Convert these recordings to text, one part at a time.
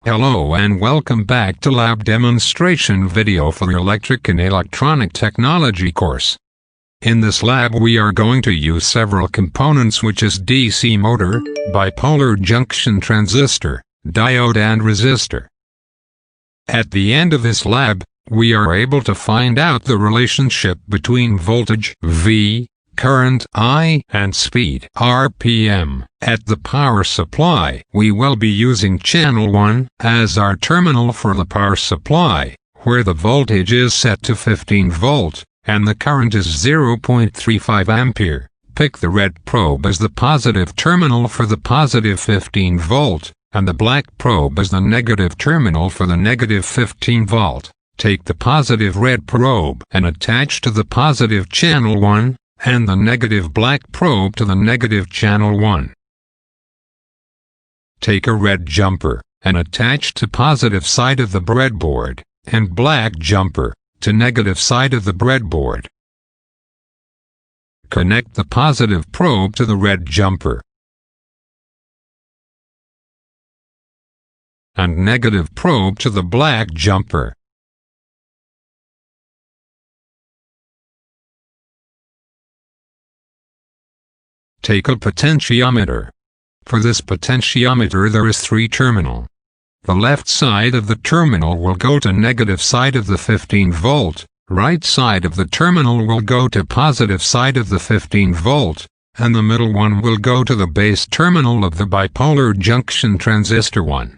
Hello and welcome back to lab demonstration video for your electric and electronic technology course. In this lab we are going to use several components, which is DC motor, bipolar junction transistor, diode and resistor. At the end of this lab, we are able to find out the relationship between voltage V, current I, and speed RPM. At the power supply, we will be using channel 1 as our terminal for the power supply, where the voltage is set to 15 volt, and the current is 0.35 ampere. Pick the red probe as the positive terminal for the positive 15 volt, and the black probe as the negative terminal for the negative 15 volt. Take the positive red probe and attach to the positive channel 1, and the negative black probe to the negative channel 1. Take a red jumper and attach to positive side of the breadboard, and black jumper to negative side of the breadboard. Connect the positive probe to the red jumper and negative probe to the black jumper. Take a potentiometer. For this potentiometer there is 3 terminal. The left side of the terminal will go to negative side of the 15 volt, right side of the terminal will go to positive side of the 15 volt, and the middle one will go to the base terminal of the bipolar junction transistor 1.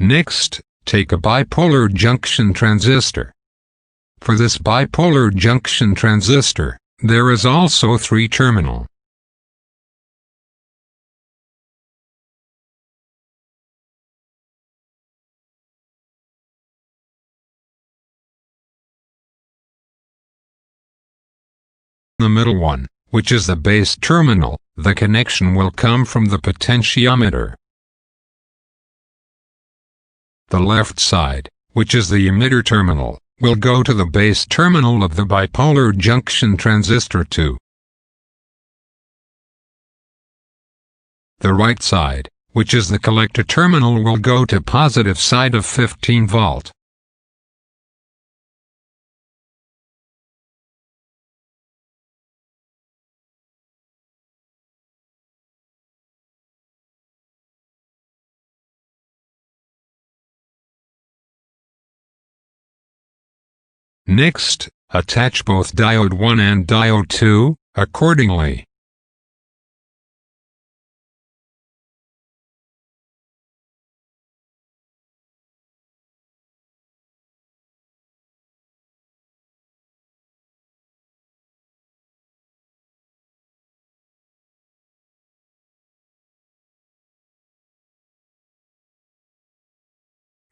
Next, take a bipolar junction transistor. For this bipolar junction transistor, there is also 3 terminal. The middle one, which is the base terminal, the connection will come from the potentiometer. The left side, which is the emitter terminal, will go to the base terminal of the bipolar junction transistor 2. The right side, which is the collector terminal, will go to positive side of 15 volt. Next, attach both diode 1 and diode 2, accordingly.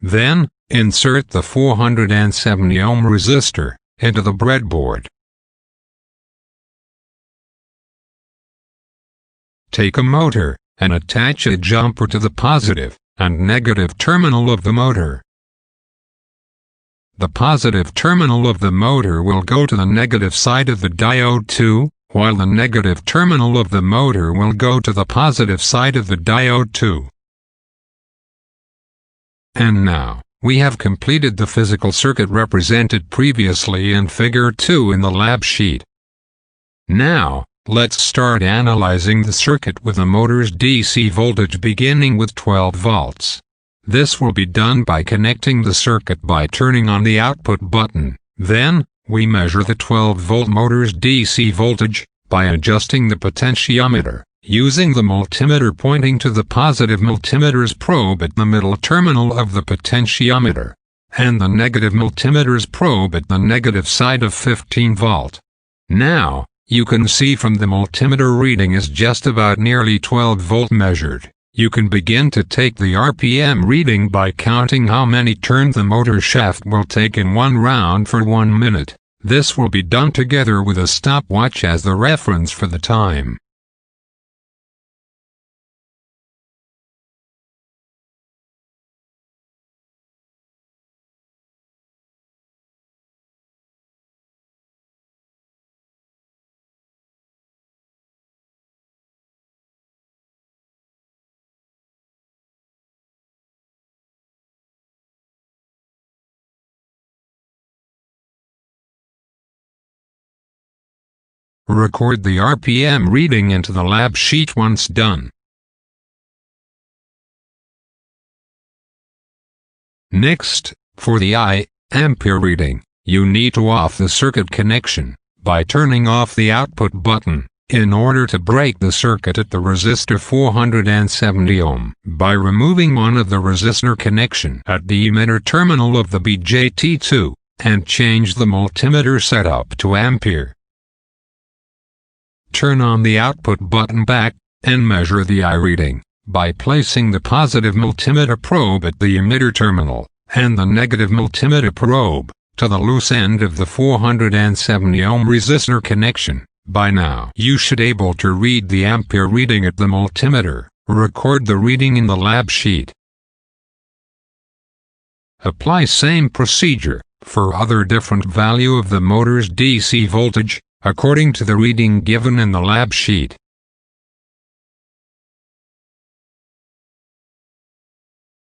Then, insert the 470 ohm resistor into the breadboard. Take a motor and attach a jumper to the positive and negative terminal of the motor. The positive terminal of the motor will go to the negative side of the diode 2, while the negative terminal of the motor will go to the positive side of the diode 2. And now, we have completed the physical circuit represented previously in Figure 2 in the lab sheet. Now, let's start analyzing the circuit with the motor's DC voltage beginning with 12 volts. This will be done by connecting the circuit by turning on the output button. Then, we measure the 12-volt motor's DC voltage by adjusting the potentiometer, using the multimeter pointing to the positive multimeter's probe at the middle terminal of the potentiometer, and the negative multimeter's probe at the negative side of 15 volt. Now, You can see from the multimeter reading is just about nearly 12 volt measured. You can begin to take the RPM reading by counting how many turns the motor shaft will take in one round for 1 minute. This will be done together with a stopwatch as the reference for the time. Record the RPM reading into the lab sheet once done. Next, for the ampere reading, you need to off the circuit connection by turning off the output button in order to break the circuit at the resistor 470 ohm by removing one of the resistor connection at the emitter terminal of the BJT2 and change the multimeter setup to ampere. Turn on the output button back, and measure the I reading, by placing the positive multimeter probe at the emitter terminal, and the negative multimeter probe, to the loose end of the 470 ohm resistor connection. By now you should able to read the ampere reading at the multimeter. Record the reading in the lab sheet. Apply same procedure, for other different value of the motor's DC voltage, according to the reading given in the lab sheet.